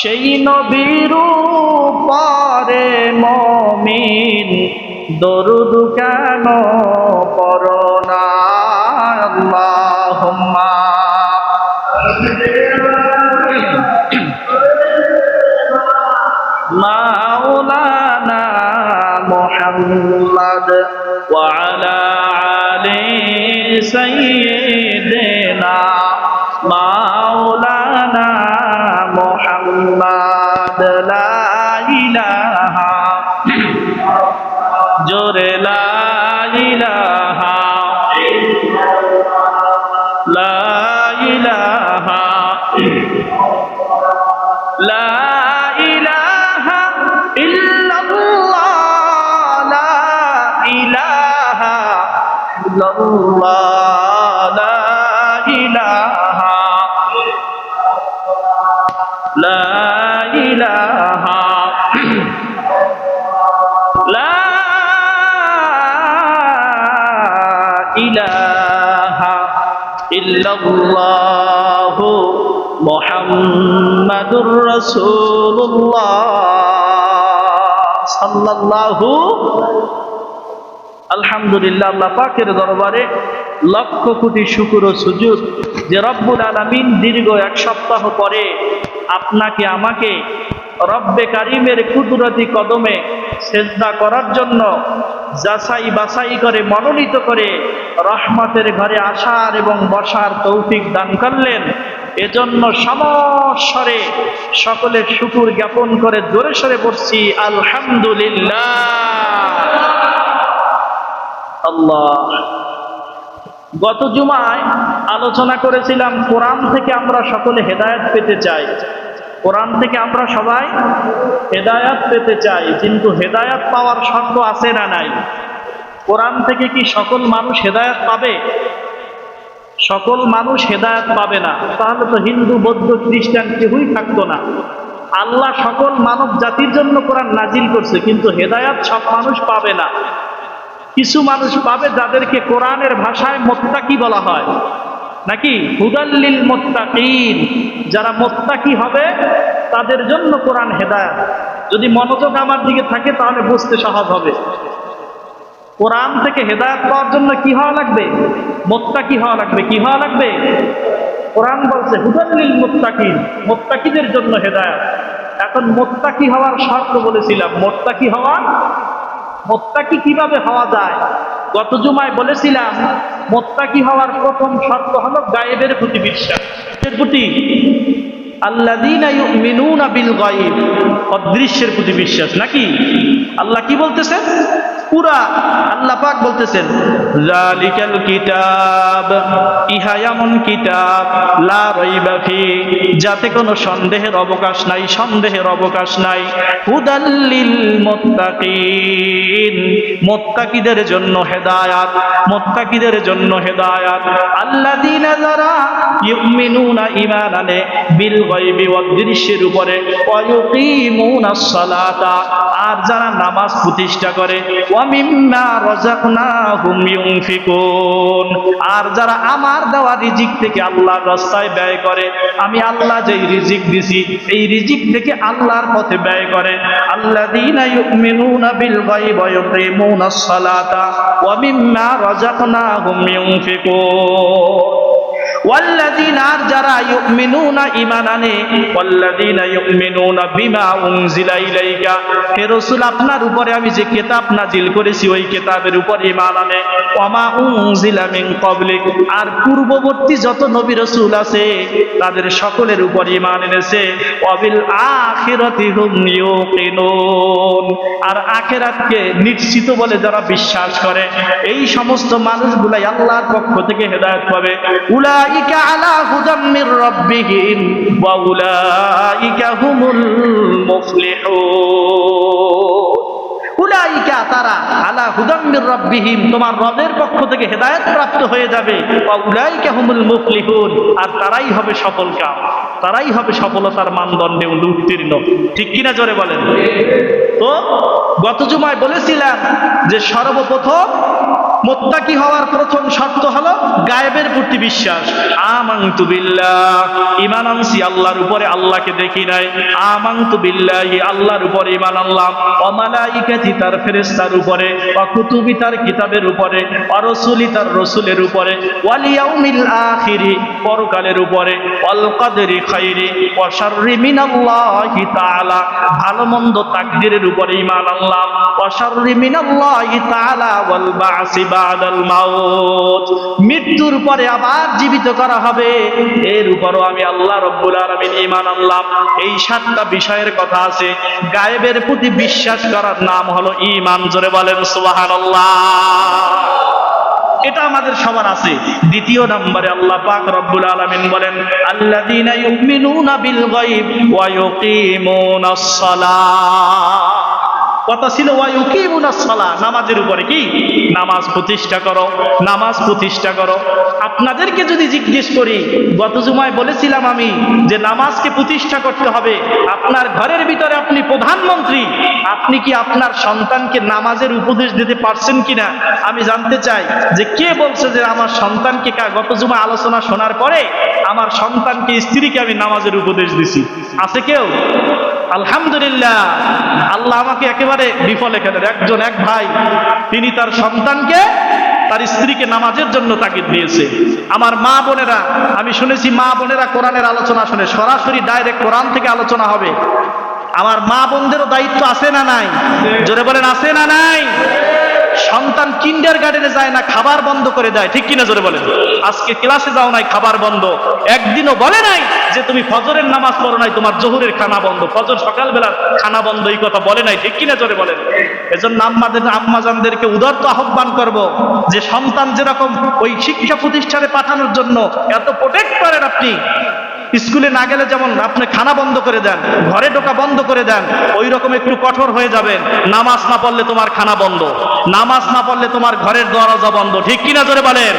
সেই নবীর উপরে মুমিন দরুদ কেন পড়ো না? আল্লাহুম্মা মাওলানা মুহাম্মদ ওয়া আলা আলি সাইয়্যিদিনা মাওলানা মুহাম্মদ লা ইলাহা জোরে লা ইলাহা লা ইলাহা লা ইলাহা ইল্লাল্লাহ লা ইলাহা ইল্লাল্লাহ লা ইলাহা লা ইলাহা লা ইলাহা ইল্লাল্লাহ মুহাম্মাদুর রাসূলুল্লাহ সাল্লাল্লাহু। আলহামদুলিল্লাহ, আল্লাহ পাকের দরবারে লক্ষ কোটি শুকর ও সুজুদ যে রব্বুল আলামিন দীর্ঘ এক সপ্তাহ পরে আপনাকে আমাকে রব্বে কারিমের কুদরতি কদমে সেজদা করার জন্য যাচাই বাছাই করে মনোনীত করে রহমতের ঘরে আসার এবং বসার তৌফিক দান করলেন। এজন্য সমস্বরে সকলের শুকর জ্ঞাপন করে জোরে সরে পড়ছি আলহামদুলিল্লাহ। আল্লাহ, গত জুমায় আলোচনা করেছিলাম কোরআন থেকে আমরা সকলে হেদায়েত পেতে চাই। কোরআন থেকে আমরা সবাই হেদায়েত পেতে চাই, কিন্তু হেদায়েত পাওয়ার শর্ত আছে না নাই? কোরআন থেকে কি সকল মানুষ হেদায়েত পাবে? সকল মানুষ হেদায়েত পাবে না। তাহলে তো হিন্দু, বৌদ্ধ, খ্রিস্টান কেউই থাকতো না। আল্লাহ সকল মানব জাতির জন্য কোরআন নাজিল করছে, কিন্তু হেদায়েত সব মানুষ পাবে না। কিছু মানুষ পাবে যাদেরকে কোরআনের ভাষায় মুত্তাকি বলা হয়, নাকি হুদাল্লিল মুত্তাকিন। যারা মুত্তাকি হবে তাদের জন্য কোরআন হেদায়েত। যদি মনোযোগ আমার দিকে থাকে তাহলে বুঝতে সহজ হবে। কোরআন থেকে হেদায়েত পাওয়ার জন্য কি হওয়া লাগবে? মুত্তাকি হওয়া লাগবে। কি হওয়া লাগবে? কোরআন বলছে হুদাল্লিল মুত্তাকিন, মুত্তাকিদের জন্য হেদায়েত। এখন মুত্তাকি হওয়ার শর্ত বলেছিলাম। মুত্তাকি কিভাবে হওয়া যায়? গত জুমায় বলেছিলাম মুত্তাকি হওয়ার প্রথম শর্ত হলো গায়েবের প্রতি বিশ্বাস। এর প্রতি আল্লাযীনা ইউমিনুনা বিল গায়ব, অদৃশ্যের প্রতি বিশ্বাস। নাকি আল্লাহ কি বলতেছেন? পুরা আল্লাহ পাক বলতেছেন যালিকাল কিতাব, ইহা এমন কিতাব লা রাইবা ফি, যাতে কোনো সন্দেহের অবকাশ নাই, সন্দেহের অবকাশ নাই। হুদাল্লিল মুত্তাকিন, মুত্তাকিদের জন্য হেদায়াত, মুত্তাকিদের জন্য হেদায়াত। আল্লাযীনা যারা ইউমিনুনা ঈমান আনে বিল গায়বি, অদৃশ্যের উপরে, ওয়া ইউকিমুনাস সালাতা, আর যারা নামাজ প্রতিষ্ঠা করে, ওয়া মিম্মা রাযাকনাহুম ইউনফিকুন, আর যারা আমার দেওয়া রিজিক থেকে আল্লাহর রাস্তায় ব্যয় করে। আমি আল্লাহ যেই রিজিক দিছি এই রিজিক থেকে আল্লাহর পথে ব্যয় করে। আল্লাযীনা ইউমিনুনা বিল গায়বি ওয়া ইউকিমুনাস সালাতা ওয়া মিম্মা রাযাকনাহুম ইউনফিকুন। ওয়াল্লাযীনা, আর যারা ইউমিনুনা ঈমান আনে, ওয়াল্লাযীনা ইউমিনুনা বিমা উনজিলা ইলাইকা, হে রাসূল আপনার উপরে আমি যে কিতাব নাজিল করেছি ওই কিতাবের উপর ঈমান আনে। ওয়ামা উনজিলা মিন ক্বাবলিক, আর পূর্ববর্তী যত নবী রাসূল আছে তাদের সকলের উপর ঈমান এনেছে। ওয়াবিল আখিরাতি হুম ইউকিনুন, আর আখিরাতকে নিশ্চিত বলে যারা বিশ্বাস করে, এই সমস্ত মানুষগুলাই আল্লাহর পক্ষ থেকে হেদায়েত পাবে। উলাইকা আলা হুদাম মির রাব্বিহিম ওয়া উলাইকা হুমুল মুফলিহুন। উলাইকা, তারা, আলা হুদাম মির রাব্বিহিম, তোমার রবের পক্ষ থেকে হেদায়েত প্রাপ্ত হয়ে যাবে। ওয়া উলাইকা হুমুল মুফলিহুন, আর তারাই হবে সফলকাম, তারাই হবে সফলতার মানদণ্ডে উত্তীর্ণ। ঠিক কিনা জোরে বলেন। তো গত জুমায় বলেছিলাম যে সর্বপ্রথম মুত্তাকি হওয়ার প্রথম শর্ত হলো গায়েবের প্রতি বিশ্বাস। আমানতু বিল্লাহ, ঈমান আনছি আল্লাহর উপরে, আল্লাহকে দেখি নাই। আমানতু বিল্লাহি, আল্লাহর উপরে ঈমান আনলাম। ওয়া মালাইকাতি, তার ফেরেশতার উপরে। ওয়া কুতুবি, তার কিতাবের উপরে। ওয়া রাসূলি, তার রাসূলের উপরে। ওয়াল ইয়াউমিল আখিরি, পরকালের উপরে। ওয়াল কদরি খাইরি ওয়া শাররি মিনাল্লাহি তাআলা, ভালো মন্দ তাকদীরের উপরে ঈমান আনলাম। ওয়া শাররি মিনাল্লাহি তাআলা ওয়াল বা'সি বা'দাল মাউত, মৃত্যুর পরে আবার জীবিত করা হবে, এর উপরও আমি আল্লাহ রাব্বুল আলামিন ঈমান আনলাম। এই 7টা বিষয়ের কথা আছে। গায়েবের প্রতি বিশ্বাস করার নাম হলো ঈমান। জোরে বলেন সুবহানাল্লাহ। এটা আমাদের সবার আছে। দ্বিতীয় নম্বরে আল্লাহ পাক রব্বুল আলামিন বলেন, আল্লাযীনা ইউমিনুনা বিল গায়ব ওয়া ইউকিমুনাস সালাহ। কথা ছিল ওয়া ইউকিমুনাস সালাহ, নামাজের উপরে। কি? নামাজ প্রতিষ্ঠা করো, নামাজ প্রতিষ্ঠা করো। আপনাদেরকে যদি জিজ্ঞেস করি, গত জুমায় বলেছিলাম আমি যে নামাজকে প্রতিষ্ঠা করতে হবে। আপনার ঘরের ভিতরে আপনি প্রধানমন্ত্রী, আপনি কি আপনার সন্তানকে নামাজের উপদেশ দিতে পারছেন কিনা? আমি জানতে চাই যে কে বলছে যে আমার সন্তানকে, গত জুমা আলোচনা শোনার পরে আমার সন্তানকে, স্ত্রীকে আমি নামাজের উপদেশ দিছি? আছে কেউ? আলহামদুলিল্লাহ, আল্লাহ আমাকে একেবারে বিফলে খেলেন। এক ভাই, তিনি তার সন্তানকে, তার স্ত্রীকে নামাজের জন্য তাগিদ দিয়েছে। আমার মা বোনেরা, আমি শুনেছি মা বোনেরা কোরআনের আলোচনা শুনে, সরাসরি ডাইরেক্ট কোরআন থেকে আলোচনা হবে। আমার মা বোনদেরও দায়িত্ব আছে না নাই? জোরে বলেন, আছে না নাই? সন্তান কিন্ডারগার্টেনে যায় না, খাবার বন্ধ করে দেয়, ঠিক কিনা? জোরে বলেন। আজকে ক্লাসে যাও নাই, খাবার বন্ধ। একদিনও বলে নাই যে তুমি ফজরের নামাজ পড়ো নাই, তোমার জোহরের খানা বন্ধ, ফজর সকালবেলার খানা বন্ধ, এই কথা বলে নাই, ঠিক কিনা? জোরে বলেন। এজন্য আম্মাজানদেরকে উদারত আহ্বান করব যে সন্তান যেরকম ওই শিক্ষা প্রতিষ্ঠানে পাঠানোর জন্য এত প্রোটেক্ট করেন, আপনি স্কুলে না গেলে যেমন আপনি খানা বন্ধ করে দেন, ঘরে ঢোকা বন্ধ করে দেন, ওই রকম একটু কঠোর হয়ে যাবেন। নামাজ না পড়লে তোমার খানা বন্ধ, নামাজ না পড়লে তোমার ঘরের দরজা বন্ধ, ঠিক কিনা? জোরে বলেন।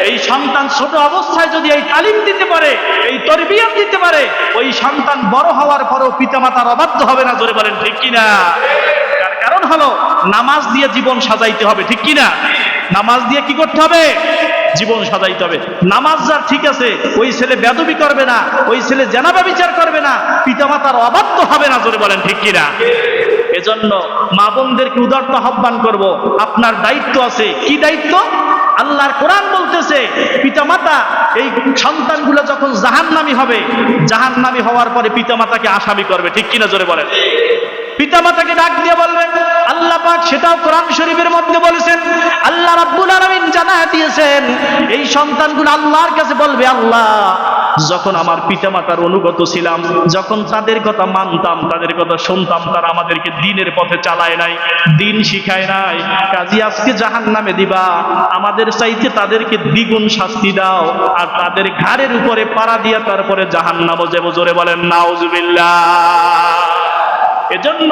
এই সন্তান ছোট অবস্থায় যদি এই তালিম দিতে পারে, এই তরবিয়ত দিতে পারে, ওই সন্তান বড় হওয়ার পরেও পিতামাতার অবাধ্য হবে না। জোরে বলেন, ঠিক কিনা? তার কারণ হলো নামাজ দিয়ে জীবন সাজাইতে হবে, ঠিক কিনা? নামাজ দিয়ে কি করতে হবে? জীবন সাজাইতে হবে। নামাজ যার ঠিক আছে, ওই ছেলে বেদবি করবে না, ওই ছেলে জানাবা বিচার করবে না, পিতামাতার অবাধ্য হবে না। জোরে বলেন, ঠিক কিনা? এজন্য মা বোনদেরকে উদারত আহ্বান করব, আপনার দায়িত্ব আছে। কি দায়িত্ব? আল্লাহর কোরআন বলতেছে পিতামাতা, এই সন্তানগুলো যখন জাহান্নামী হবে, জাহান্নামী হওয়ার পরে পিতামাতাকে আসামি করবে, ঠিক কিনা? জোরে বলেন। পিতামাতাকে ডাক দিয়ে বলবেন, আল্লাহ পাক সেটাও কোরআন শরীফের মধ্যে বলেছেন। আল্লাহ রাব্বুল আলামিন জানায় দিয়েছেন, এই সন্তানগুলো আল্লাহর কাছে বলবে, আল্লাহ, যখন আমার পিতামাতার অনুগত ছিলাম, যখন তাদের কথা মানতাম, তাদের কথা শুনতাম, তারা আমাদেরকে দ্বীনের পথে চালায় নাই, দ্বীন শিখায় নাই, কাজী আজকে জাহান্নামে দিবা, আমাদের চাইতে তাদেরকে দ্বিগুণ শাস্তি দাও, আর তাদের ঘাড়ের উপরে পাড়া দিয়া তারপরে জাহান্নামে যাবো। জোরে বলেন নাউজুবিল্লাহ। এজন্য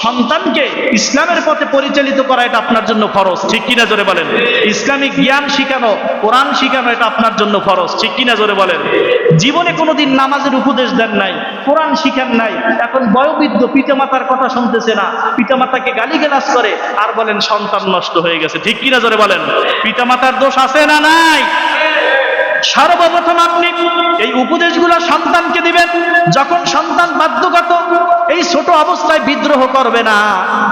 সন্তানকে ইসলামের পথে পরিচালিত করা, এটা আপনার জন্য ফরজ, ঠিক কিনা? জোরে বলেন। ইসলামিক জ্ঞান শিখানো, কোরআন শিখানো, এটা আপনার জন্য ফরজ, ঠিক কিনা? জোরে বলেন। জীবনে কোনোদিন নামাজের উপদেশ দেন নাই, কোরআন শিখান নাই, এখন বয়োবৃদ্ধ, পিতামাতার কথা শুনতেছে না, পিতামাতাকে গালিগালাজ করে, আর বলেন সন্তান নষ্ট হয়ে গেছে, ঠিক কিনা? জোরে বলেন। পিতামাতার দোষ আছে না নাই? সর্বপ্রথম আপনি এই উপদেশগুলো সন্তানকে দিবেন যখন সন্তান বাধ্যগত, এই ছোট অবস্থায় বিদ্রোহ করবে না।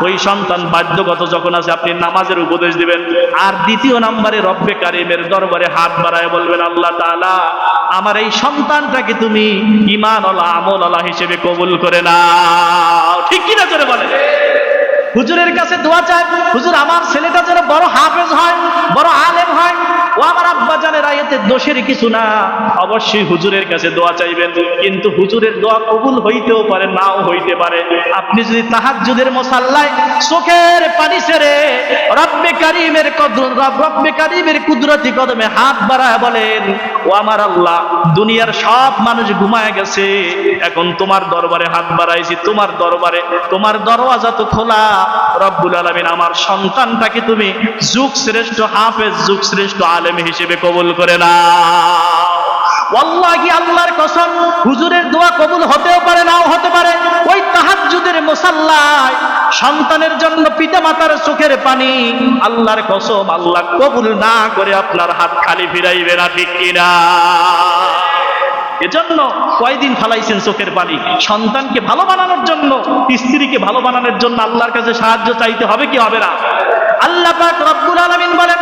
ওই সন্তান বাধ্যগত যখন আছে, আপনি নামাজের উপদেশ দিবেন। আর দ্বিতীয় নম্বরে রব্বে কারিমের দরবারে হাত বাড়ায় বলবেন, আল্লাহ তাআলা, আমার এই সন্তানটাকে তুমি ঈমানওয়ালা, আমলওয়ালা হিসেবে কবুল করে নাও, ঠিক কিনা? জোরে বলেন। হুজুরের কাছে দোয়া চাই, হুজুর আমার ছেলেটা যেন বড় হাফেজ হয়, বড় আলেম হয়। ও আমার আব্বা জানেরা, এতে দোষের কিছু না, অবশ্যই হুজুরের কাছে দোয়া চাইবেন, কিন্তু হুজুরের দোয়া কবুল হইতেও পারে, নাও হইতে পারে। আপনি যদি তাহাজ্জুদের মুসাল্লায় চোখের পানি ছেড়ে রব্বে কারীমের কুদরতি কদমে হাত বাড়ায় বলেন, ও আমার আল্লাহ, দুনিয়ার সব মানুষ ঘুমায় গেছে, এখন তোমার দরবারে হাত বাড়াইছি, তোমার দরবারে, তোমার দরওয়াজা তো খোলা। রব্বুল আলামিন, আমার সন্তানটাকে তুমি যুগ শ্রেষ্ঠ হাফেজ, যুগ শ্রেষ্ঠ আলেম হিসেবে কবুল করে নাও। ওয়াল্লাহি আল্লাহর কসম, হুজুরের দোয়া কবুল হতেও পারে নাও হতে পারে। ওই তাহাজ্জুদের মুসাল্লায় সন্তানের জন্য পিতামাতার চোখের পানি, আল্লাহর কসম আল্লাহ কবুল না করে আপনার হাত খালি ফিরাইবে না, ঠিক কিনা? এজন্য কয়দিন ফালাইছেন চোখের পানি? সন্তানকে ভালো বানানোর জন্য, স্ত্রীকে ভালো বানানোর জন্য আল্লাহর কাছে সাহায্য চাইতে হবে কি হবে না? আল্লাহ পাক রব্বুল আলামিন বলেন,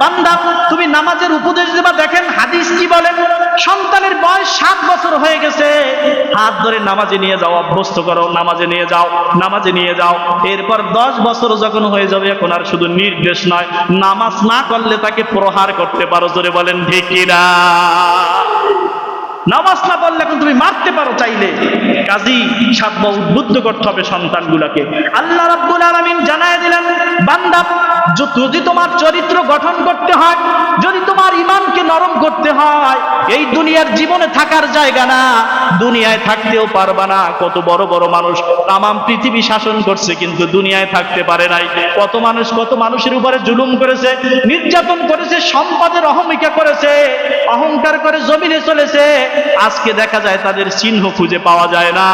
বান্দা তুমি নামাজের উপদেশ দেবা, দেখেন হাদিস কি বলেন। সন্তানের বয়স 7 বছর হয়ে গেছে, হাত ধরে নামাজে নিয়ে যাও, অভ্যস্ত করো, নামাজে নিয়ে যাও, নামাজে নিয়ে যাও। এরপর 10 বছর যখন হয়ে যাবে, এখন আর শুধু নির্দেশ নয়, নামাজ না করলে তাকে প্রহার করতে পারো, জোরে বলেন ঠিক কিনা? নামাজ না পড়লে এখন তুমি মারতে পারো চাইলে। কাজী সাতবা উদ্বুদ্ধ করতে হবে সন্তানগুলোকে। আল্লাহ রাব্বুল আলামিন জানায় দিলেন, বান্দা যদি তোমার চরিত্র গঠন করতে হয়, যদি তোমার ঈমানকে নরম করতে হয়, এই দুনিয়ার জীবনে থাকার জায়গা না, দুনিয়ায় থাকতেও পারবা না। কত বড় বড় মানুষ তামাম পৃথিবী শাসন করছে, কিন্তু দুনিয়ায় থাকতে পারে নাই। কত মানুষের উপরে জুলুম করেছে, নির্যাতন করেছে, সম্পদের অহমিকা করেছে, অহংকার করে জমিনে চলেছে। আজকে দেখা যায় তাদের চিহ্ন খুঁজে পাওয়া যায় না।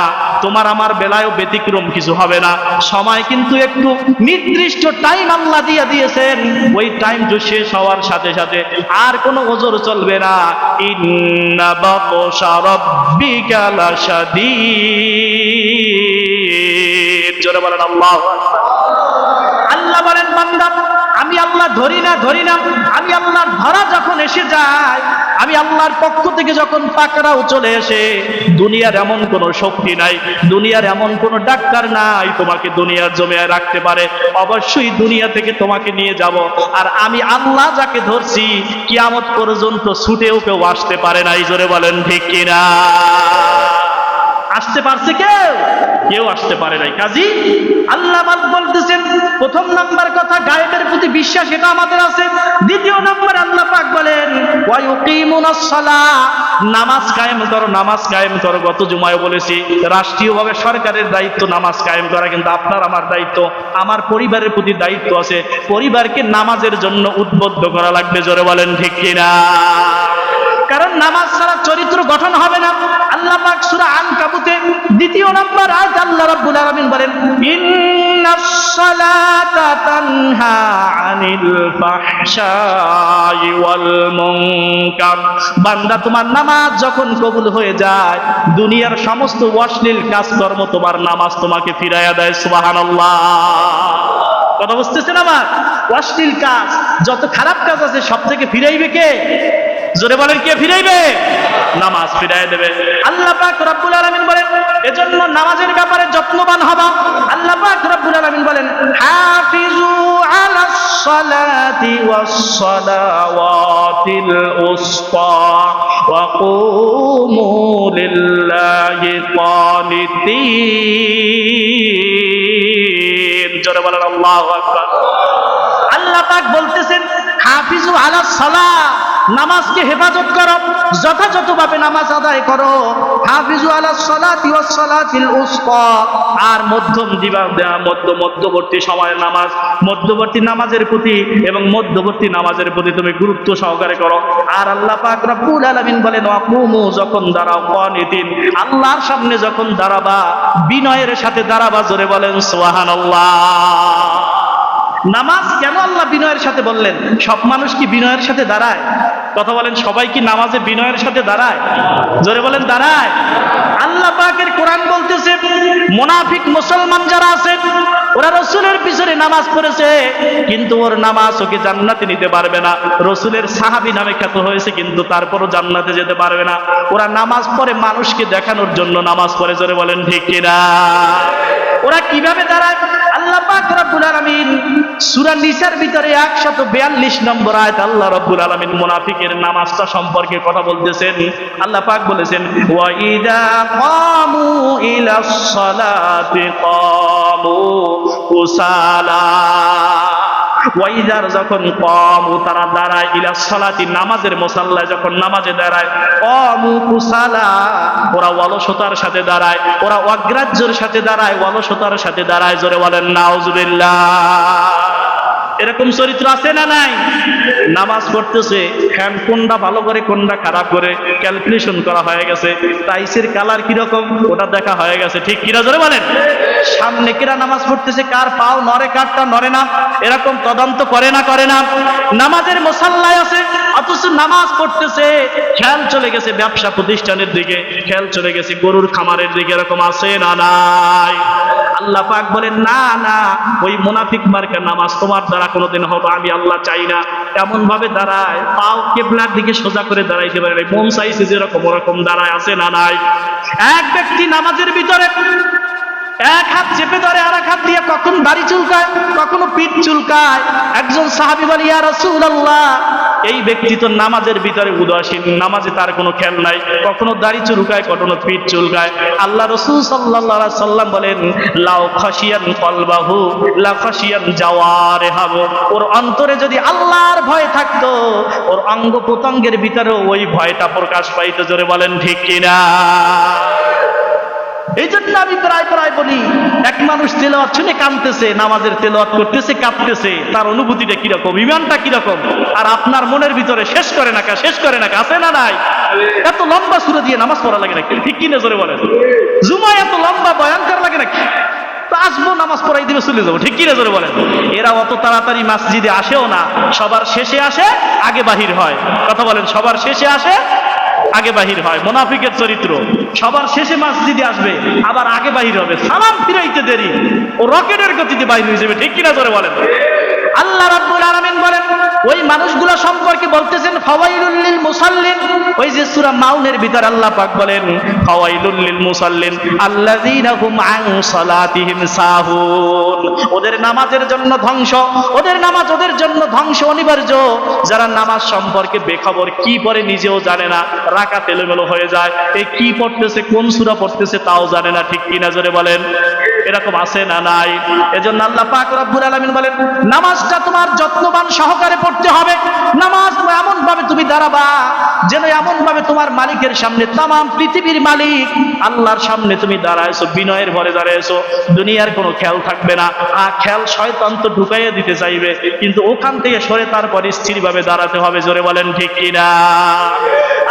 তোমার আমার বেলায়ও ব্যতিক্রম কিছু হবে না। সময় কিন্তু একটু নির্দিষ্ট টাইম আল্লাহ দিয়ে দিয়েছেন, ওই টাইম তো শেষ হওয়ার সাথে সাথে আর কোনো ওজর চলবে না। ইন্না বাতশা রাব্বিকা লাশাদীদ, জোরে বলেন আল্লাহু আকবার। আল্লাহ বলেন, বান্দা আমি আল্লাহ ধরি না, আমি আল্লাহর ধরা যখন এসে যায়, আমি আল্লাহর পক্ষ থেকে যখন পাকড়াও চলে এসে, দুনিয়ার এমন কোনো শক্তি নাই, দুনিয়ার এমন কোনো ডাক্তার নাই তোমাকে দুনিয়ার জমিয়ে রাখতে পারে। অবশ্যই দুনিয়া থেকে তোমাকে নিয়ে যাব। আর আমি আল্লাহ যাকে ধরছি, কিয়ামত পর্যন্ত ছুটেও কেউ আসতে পারে না। জোরে বলেন ঠিক কিনা? আসতে পারছে কেউ? কেউ আসতে পারে নাই। কাজী আল্লাহ বলতেছেন, প্রথম নাম্বার কথা গায়েবের প্রতি বিশ্বাস, এটা আমাদের আছে। দ্বিতীয় নাম্বার আল্লাহ পাক বলেন, ওয়া ইউকিমুনাস সালাহ, নামাজ কায়েম করো, নামাজ কায়েম করো। গত জুমায় বলেছি, রাষ্ট্রীয়ভাবে সরকারের দায়িত্ব নামাজ কায়েম করা, কিন্তু আপনার আমার দায়িত্ব, আমার পরিবারের প্রতি দায়িত্ব আছে, পরিবারকে নামাজের জন্য উদ্বুদ্ধ করা লাগবে। জোরে বলেন ঠিক কিনা? কারণ নামাজ ছাড়া চরিত্র গঠন হবে না। আল্লাহ পাক সূরা আনকাবুতে 2 নম্বর আয়াত আল্লাহ রাব্বুল আলামিন বলেন, ইন্নাস সালাতা তানহা আনিল ফাহশাই ওয়াল মুনকার। বান্দা তোমার নামাজ যখন কবুল হয়ে যায়, দুনিয়ার সমস্ত অশ্লীল কাজকর্ম তোমার নামাজ তোমাকে ফিরাইয়া দেয়। সুবহানাল্লাহ। কথা বুঝতেছেন আমার? অশ্লীল কাজ, যত খারাপ কাজ আছে সব থেকে ফিরাইবে কে? জোরে বলেন, কে ফিরাইবে? নামাজ ফিরাই দেবে। আল্লাহ পাক রব্বুল আলামিন বলেন, এজন্য নামাজের ব্যাপারে যত্নবান হবা। আল্লাহ পাক রব্বুল আলামিন বলেন, হাফিজু আলাস সালাতি ওয়াস সালাওয়াতিল উসতা ওয়া কুমু লিল্লাহি কানিতিন। জোরে বলেন আল্লাহু আকবার। আল্লাহ পাক বলতেছেন, হাফিজু আলাস সালাহ, নামাজকে হেফাজত করো, যথাযথভাবে নামাজ আদায় করো। হাফিজু আলাস সালাতি ওয়াস সালাতিল উসতা, আর মধ্যবর্তী সময়ের নামাজ, মধ্যবর্তী নামাজের প্রতি এবং মধ্যবর্তী নামাজের প্রতি তুমি গুরুত্ব সহকারে করো। আর আল্লাহ পাক রব্বুল আলামিন বলেন, ওয়াকুমু, যখন দাঁড়াও, কানিতিন, আল্লাহর সামনে যখন দাঁড়াবা, বিনয়ের সাথে দাঁড়াবা। জোরে বলেন সুবহানাল্লাহ। নামাজ কেন আল্লাহ বিনয়ের সাথে বললেন? সব মানুষ কি বিনয়ের সাথে দাঁড়ায়? কথা বলেন, সবাই কি নামাজে বিনয়ের সাথে দাঁড়ায়? জোরে বলেন, দাঁড়ায়? আল্লাহ পাকের কোরআন বলতেছে, মুনাফিক মুসলমান যারা আছে, ওরা রাসূলের পিছনে নামাজ পড়েছে, কিন্তু ওর নামাজ ওকে জান্নাতে নিতে পারবে না। রাসূলের সাহাবী নামে খ্যাত হয়েছে, কিন্তু তারপরও জান্নাতে যেতে পারবে না। ওরা নামাজ পড়ে মানুষকে দেখানোর জন্য নামাজ পড়ে। জোরে বলেন ঠিক কিনা? ওরা কিভাবে দাঁড়ায়? আল্লাহ পাক রব্বুল আলামিন সূরা নিসার ভিতরে 142 নম্বর আয়াত আল্লাহ রব্বুল আলামিন মুনাফিকের নামাজটা সম্পর্কে কথা বলতেছেন। আল্লাহ পাক বলেছেন, ওয়া ইযা কামু ইলাস সালাতি কামু কুসালা। ওয়াইদার যখন কামু, তারা দাঁড়ায়, ইলাস সালাতি, নামাজের মুসাল্লায় যখন নামাজে দাঁড়ায়, কামু কুসালা, ওরা অলসতার সাথে দাঁড়ায়, ওরা অগ্রাহ্যের সাথে দাঁড়ায়, অলসতার সাথে দাঁড়ায়। জোরে বলেন নাউজুবিল্লাহ। এরকম চরিত্র আছে না নাই? নামাজ পড়তেছে, হ্যান্ড কোনটা ভালো করে কোনটা খারাপ করে ক্যালকুলেশন করা হয়ে গেছে, টাইসের কালার কিরকম ওটা দেখা হয়ে গেছে, ঠিক কিনা জোরে বলেন? সামনে কিরা নামাজ পড়তেছে, কার পাও নড়ে কারটা নড়ে না, এরকম তদন্ত করে না করে না? নামাজের মুসাল্লায় আছে, অথচ নামাজ পড়তেছে, খেয়াল চলে গেছে ব্যবসা প্রতিষ্ঠানের দিকে, খেয়াল চলে গেছে গরুর খামারের দিকে, এরকম আছে না নাই? আল্লাহ পাক বলেন না না, ওই মুনাফিক মার্কা নামাজ তোমার দ্বারা কোনোদিন হবে আমি আল্লাহ চাই না। এমন ভাবে দাঁড়ায়, পাও কেবলার দিকে সোজা করে দাঁড়াইতে পারে না, মন চাইছে যেরকম ওরকম দাঁড়ায়, আছে না নাই? এক ব্যক্তি নামাজের ভিতরে এক হাত চেপে ধরে আর এক হাত দিয়ে কখন দাড়ি চুলকায়, কখনো পিঠ চুলকায়। একজন সাহাবী বলে, ইয়া রাসূলুল্লাহ, এই ব্যক্তি তো নামাজের ভিতরে উদাসীন, নামাজে তার কোনো খেয়াল নাই, কখনো দাড়ি চুলকায় কখনো পিঠ চুলকায়। আল্লাহ রাসূল সাল্লাল্লাহু আলাইহি সাল্লাম বলেন, লাউ খাশিয়ান কলবাহু লা খাশিয়ান জাওয়ারিহাহু, ওর অন্তরে যদি আল্লাহর ভয় থাকতো, ওর অঙ্গ প্রত্যঙ্গের ভিতরেও ওই ভয়টা প্রকাশ পাইতো। জোরে বলেন ঠিক কিনা? এই জন্য আমি প্রায় বলি, এক মানুষ তেলাওয়াত শুনে কাঁদতেছে, নামাজের তেলাওয়াত করতেছে কাঁদতেছে, তার অনুভূতিটা কিরকম, ইমানটা কিরকম? আর আপনার মনের ভিতরে শেষ করে না কা, আছে না নাই? এত লম্বা সূরা দিয়ে নামাজ পড়া লাগে নাকি, ঠিক কিনা জোরে বলেন? জুমায় এত লম্বা ভয়ঙ্কর লাগে নাকি? তো আসবো, নামাজ পড়াই দিবে, চলে যাবো, ঠিক কিনা জোরে বলেন? এরা অত তাড়াতাড়ি মসজিদে আসেও না, সবার শেষে আসে আগে বাহির হয়। কথা বলেন, সবার শেষে আসে আগে বাহির হয়। মুনাফিকের চরিত্র, সবার শেষে মসজিদে আসবে, আবার আগে বাহির হবে, সালাম ফিরাইতে দেরি, ও রকেটের গতিতে বাহির হয়ে যাবে, ঠিক কিনা জোরে বলেন? আল্লাহ রাব্বুল আলামিন বলেন, ওই মানুষগুলা সম্পর্কে বলতেছেন, ফাওয়াইলুল লিল মুসাল্লিন। ওই যে সূরা মাউনের ভিতর আল্লাহ পাক বলেন, ফাওয়াইলুল লিল মুসাল্লিন আল্লাযীনা হুম আন সালাতিহিম সাহুন। ওদের নামাজের জন্য ধ্বংস, ওদের নামাজ ওদের জন্য ধ্বংস অনিবার্য। যারা নামাজ সম্পর্কে বেখবর, কি পড়ে নিজেও জানে না, রাকাত এলোমেলো হয়ে যায়, এই কি পড়তেছে কোন সূরা পড়তেছে তাও জানে না, ঠিক কিনা জোরে বলেন? এরকম আছে না নাই? এজন্য আল্লাহ পাক রব্বুল আলামিন বলেন, নামাজটা তোমার যত্নবান সহকারে পড়তে হবে। নামাজ এমন ভাবে তুমি দাঁড়াবা যেন এমন ভাবে তোমার মালিকের সামনে, তামাম পৃথিবীর মালিক আল্লাহর সামনে তুমি দাঁড়াইছো, বিনয়ের ভরে দাঁড়াইছো, দুনিয়ার কোনো খেয়াল থাকবে না। খেয়াল শয়তান তো ঢুকাইয়া দিতে চাইবে, কিন্তু ওখান থেকে সরে তারপর স্থিরভাবে দাঁড়াতে হবে। জোরে বলেন ঠিক কিনা?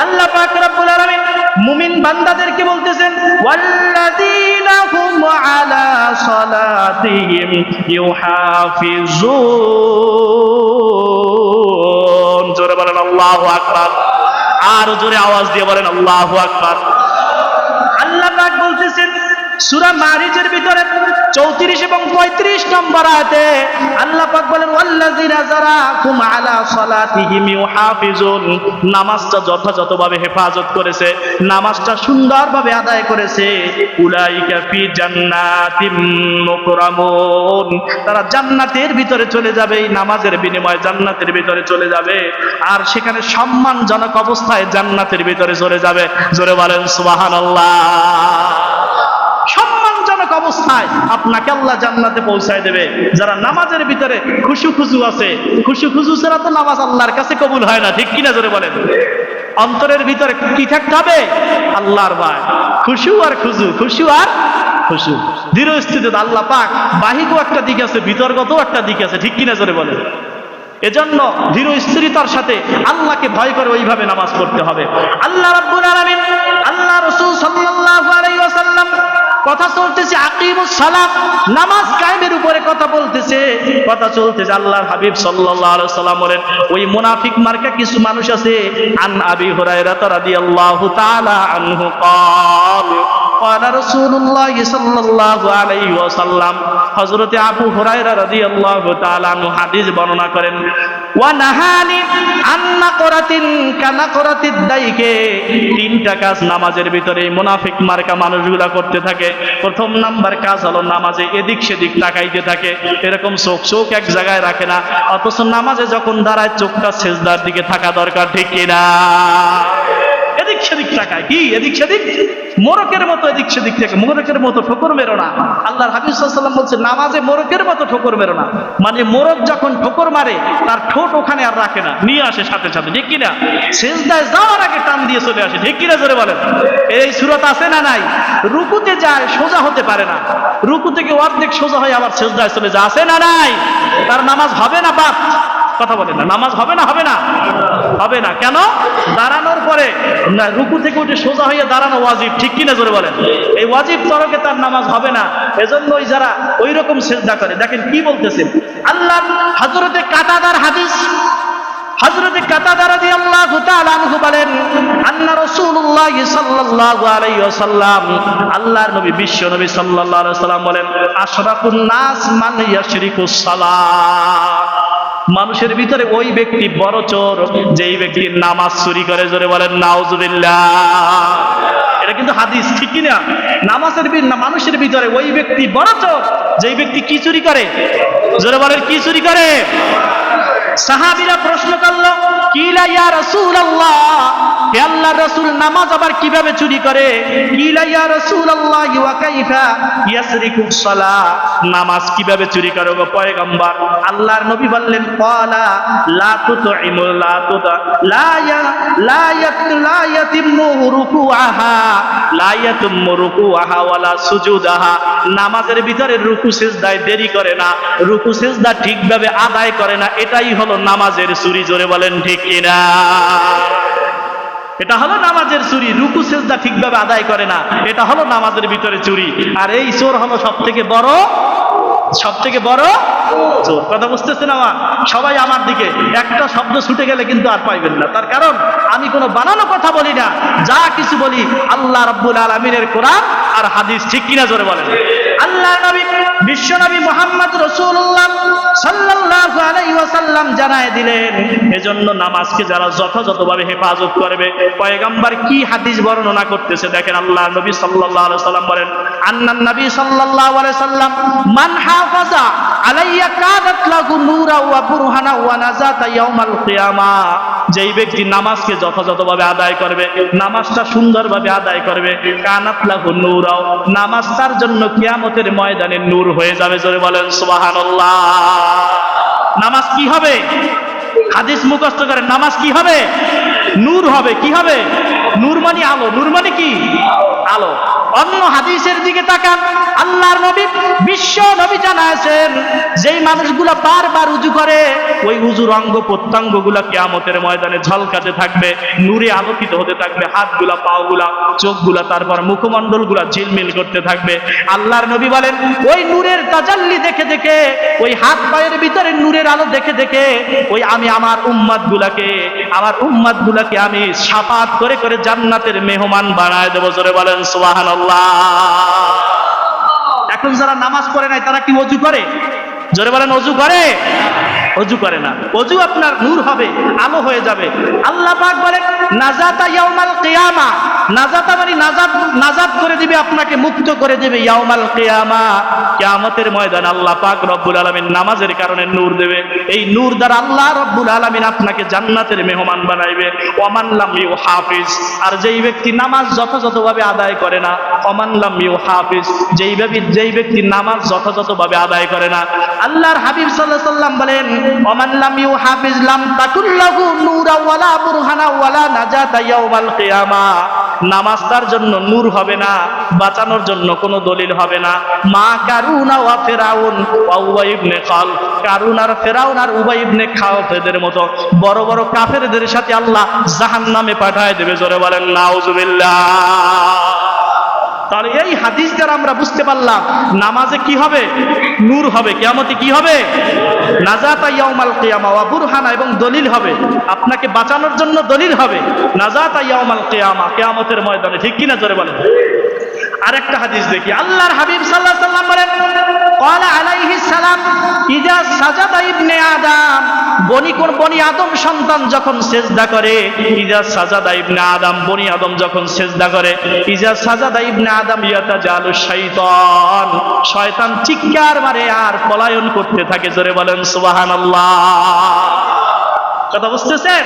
আল্লাহ পাক রব্বুল আলামিন মুমিন বান্দাদেরকে বলতেছেন, ওয়াল্লাযীনা হুম আলা সালাতিহিম ইউহাফিজুন। জোরে বলেন আল্লাহু আকবার, আর জোরে আওয়াজ দিয়ে বলেন আল্লাহু আকবার। আল্লাহ পাক বলতেছেন সূরা মারিজের ভিতরে 34 এবং 35 নম্বর আয়াতে আল্লাহ পাক বলেন, ওয়াল্লাযীনা যারাকুম আলা সালাতিহিম ইউহাফিজুন। নামাজটা যথাযথভাবে হেফাজত করেছে, নামাজটা সুন্দরভাবে আদায় করেছে, উলাইকা ফি জান্নাতিম মুকরামুন। তারা জান্নাতের ভিতরে চলে যাবে, এই নামাজের বিনিময়ে জান্নাতের ভিতরে চলে যাবে, আর সেখানে সম্মানজনক অবস্থায় জান্নাতের ভিতরে চলে যাবে। জোরে বলেন সুবহানাল্লাহ। সম্মানজনক অবস্থায় আপনাকে আল্লাহ জান্নাতে পৌঁছায় দেবে। যারা নামাজের ভিতরে খুশু খুজু আছে, খুশু খুজু ছাড়া তো নামাজ আল্লাহর কাছে কবুল হয় না, ঠিক কিনা জোরে বলেন? অন্তরের ভিতরে কি থাকতে হবে? আল্লাহর ভয়, খুশু আর খুজু, খুশু আর খুশু, দৃঢ় স্থিতি। আল্লাহ পাক বাহিরও একটা দিক আছে, ভিতরগত একটা দিক আছে, ঠিক কিনা জোরে বলেন? এজন্য দৃঢ় স্থিরতার সাথে আল্লাহকে ভয় করে ওইভাবে নামাজ পড়তে হবে। আল্লাহ রাব্বুল আলামিন, আল্লাহ রাসূল সাল্লাল্লাহু আলাইহি ওয়াসাল্লাম কথা চলতেছে আকিমুস সালাত, নামাজ কায়েমের উপরে কথা বলতেছে, কথা চলতেছে। আল্লাহর হাবিব সাল্লাল্লাহু আলাইহি ওয়াসাল্লাম বলেন, ওই মুনাফিক মার্কা কিছু মানুষ আছে। আন আবি হুরায়রা রাদিয়াল্লাহু তাআলা আনহু قال قال رسول الله صلى الله عليه وسلم। হযরতে আবু হুরায়রা রাদিয়াল্লাহু তাআলা আনহু হাদিস বর্ণনা করেন, ওয়া নাহানি আন নাকরাতিন কানাকরাতিদ দাইকে। তিনটা কাজ নামাজের ভিতরে মুনাফিক মার্কা মানুষগুলা করতে থাকে। প্রথম নাম্বার কাজ হলো নামাজে এদিক সেদিক তাকাইতে থাকে, এরকম চোখ এক জায়গায় রাখে না, অথচ নামাজে যখন দাঁড়ায় চোখটা সিজদার দিকে থাকা দরকার, ঠিক কিনা? এদিক সেদিক তাকায়, কি এদিক সেদিক, মোরকের মতো এদিক সেদিক থেকে, মোরকের মতো ঠোকর মেরো না। আল্লাহর হাবিব সাল্লাল্লাহু আলাইহি ওয়াসাল্লাম বলছে নামাজে মোরকের মতো ঠোকর মেরো না, মানে মোরক যখন ঠোকর মারে তার ঠোঁট ওখানে আর রাখে না, নিয়ে আসে সাথে সাথে, ঠিক কিনা? সেজদায় যাওয়ার আগে টান দিয়ে চলে আসে, ঠিক কিনা জোরে বলেন? এই সূরত আছে না নাই? রুকুতে যায় সোজা হতে পারে না, রুকু থেকে অর্ধেক সোজা হয়ে আবার সেজদায় চলে যায়, আছে না নাই? তার নামাজ হবে না বাপ? কথা বলেন না, নামাজ হবে না? হবে না? হবে না কেন? দাঁড়ানোর পরে না, রুকু থেকে উঠে সোজা হয়ে দাঁড়ানো ওয়াজিব, ঠিক কিনা জোরে বলেন? এই ওয়াজিব তরকে তার নামাজ হবে না। এজন্যই যারা ওই রকম সিজদা করে, দেখেন কি বলতেছে আল্লাহ। হযরতে কাতাদার হাদিস, হযরতে কাতাদা রাদিয়াল্লাহু তাআলা আনহু বলেন, আন্না রাসূলুল্লাহ সাল্লাল্লাহু আলাইহি ওয়াসাল্লাম, আল্লাহর নবী বিশ্ব নবী সাল্লাল্লাহু আলাইহি ওয়াসাল্লাম বলেন, আশরাফুন নাস মান ইয়াশরিকুস সালাত, মানুষের ভিতরে ওই ব্যক্তি বড় চোর যেই ব্যক্তি নামাজ চুরি করে। জোরে বলেন নাউজুবিল্লাহ। এটা কিন্তু হাদিস, ঠিক কিনা? মানুষের ভিতরে ওই ব্যক্তি বড় চোর যেই ব্যক্তি কি চুরি করে? জোরে বলেন কি চুরি করে? সাহাবীরা প্রশ্ন করল, কিলা ইয়া রাসূলুল্লাহ, হে আল্লাহর রাসূল নামাজ আবার কিভাবে চুরি করে? কিলা ইয়া রাসূলুল্লাহ ওয়া কাইফা ইয়াসরিকুস সালাহ, নামাজ কিভাবে চুরি করে গো পয়গম্বর? আল্লাহর নবী বললেন, ক্বালা লা তুতইমু লা ইয়াতিমু রুকুআহা ওয়ালা সুজুদাহা, নামাজের ভিতরে রুকু সিজদায় দেরি করে না, রুকু সিজদা ঠিকভাবে আদায় করে না, এটাই হলো নামাজের চুরি। জোরে বলেন ঠিক কিনা? এটা হলো নামাজের চুরি, রুকু সিজদা ঠিকভাবে আদায় করে না, এটা হলো নামাজের ভিতরে চুরি। আর এই চোর হলো সব থেকে বড় চোর। কথা বুঝতেছেন আমার? সবাই আমার দিকে, একটা শব্দ ছুটে গেলে কিন্তু আর পাইবেন না। তার কারণ আমি কোনো বানানো কথা বলি না, যা কিছু বলি আল্লাহ রাব্বুল আলামিনের কোরআন আর হাদিস, ঠিক কিনা জোরে বলেন? আল্লাহ নবী বিশ্ব নবী মুহাম্মদ রাসূলুল্লাহ সাল্লাল্লাহু আলাইহি ওয়াসাল্লাম জানায় দিলেন, এজন্য নামাজকে যারা যথাযথভাবে হেফাজত করবে, পয়গম্বর কি হাদিস বর্ণনা করতেছে দেখেন। আল্লাহ নবী সাল্লাল্লাহু আলাইহি ওয়াসাল্লাম বলেন, আন্নান নবী সাল্লাল্লাহু আলাইহি ওয়াসাল্লাম মান হাফাজা আলাইয়া কানাত লাহু নূরা ওয়া বুরহানা ওয়া নাজাতা ইয়াউমাল কিয়ামা, যেই ব্যক্তি নামাজকে যথাযথভাবে আদায় করবে, নামাজটা সুন্দরভাবে আদায় করবে, কানাত লাহু নূরা, নামাজ তার জন্য কিয়ামতের ময়দানে নূর হয়ে যাবে। জোরে বলেন সুবহানাল্লাহ। নামাজ কি হবে? হাদিস মুখস্থ করেন, নামাজ কি হবে? নূর হবে। কি হবে? নূর মানে আলো, নূর মানে কি? আলো। অন্য হাদিসের দিকে তাকান, আল্লাহর নবী বিশ্ব নবী জানাচ্ছেন, যেই মানুষগুলা বারবার উজু করে, ওই উজুর অঙ্গ প্রত্যঙ্গ গুলা কিয়ামতের ময়দানে ঝলকাতে থাকবে, নূরে আলোকিত হতে থাকবে, হাতগুলা, পাগুলা, চোখগুলা, তারপর মুখমণ্ডল গুলা ঝিলমিল করতে থাকবে। আল্লাহর নবী বলেন, ওই নূরের তাজাল্লি দেখে দেখে, ওই হাত পায়ের ভিতরে নূরের আলো দেখে দেখে, ওই আমি আমার উম্মত গুলাকে আমি শাফাত করে করে জান্নাতের মেহমান বানায় দেবো। জোরে বলেন সুবহানাল্লাহ। এখন যারা নামাজ পড়ে নাই তারা কি ওযু করে? জোরে বলেন ওযু করে? ওযু করে না। ওযু আপনার নূর হবে, আলো হয়ে যাবে। আল্লাহ পাক বলেন, নাজাতা ইয়াউমাল কিয়ামা, নাজাতা মানে নাজাত করে দিবে, আপনাকে মুক্ত করে দিবে ইয়াউমাল কিয়ামা, কিয়ামতের ময়দানে আল্লাহ পাক রব্বুল আলামিন নামাজের কারণে নূর দেবে। এই নূর দ্বারা আল্লাহ রব্বুল আলামিন আপনাকে জান্নাতের মেহমান বানাইবে। ওয়ামান লাম ইউহাফিজ, আর যেই ব্যক্তি নামাজ যথাযথভাবে আদায় করে না, ওয়ামান লাম ইউহাফিজ, যেই ব্যক্তি নামাজ যথাযথভাবে আদায় করে না, আল্লাহর হাবিব সাল্লাল্লাহু আলাইহি ওয়াসাল্লাম বলেন, ওয়ামান লাম ইউহাফিজ লাম তাকুল লাহু নূরা ওয়ালা বুরহানা ওয়ালা নাজাতা ইয়াউমাল কিয়ামা, নামাজ তার জন্য নূর হবে না, বাঁচানোর জন্য কোনো দলিল হবে না। মা কারুনা ওয়া ফিরাউন ওয়া উবাই ইবনে খালফ, কারুন আর ফিরাউন আর উবাই ইবনে খালফের মতো বড় বড় কাফেরদের সাথে আল্লাহ জাহান্নামে পাঠায় দেবে। জোরে বলেন নাউজুবিল্লাহ। তাহলে এই হাদিস দ্বারা আমরা বুঝতে পারলাম নামাজে কি হবে? নূর হবে। কিয়ামতে কি হবে? নাজাতা ইয়াউমাল কিয়ামা ওয়া বুরহানা, এবং দলিল হবে, আপনাকে বাঁচানোর জন্য দলিল হবে। নাজাতা ইয়াউমাল কিয়ামা, কিয়ামতের ময়দানে, ঠিক কিনা জোরে বলেন। আরেকটা হাদিস দেখি, আল্লাহর হাবিব সাল্লাল্লাহু আলাইহি ওয়াসাল্লাম বলেন, ক্বালা আলাইহিস সালাম, ইযা সাজাদা ইবনে আদম, বনি আদম সন্তান যখন সেজদা করে, ইযা সাজাদা ইবনে আদম, বনি আদম যখন সেজদা করে, ইযা সাজাদা ইবনে আদম ইয়াতাজালু শাইতান, শয়তান চিৎকার মারে আর পলায়ন করতে থাকে। জোরে বলেন সুবহানাল্লাহ। কথা বুঝতেছেন?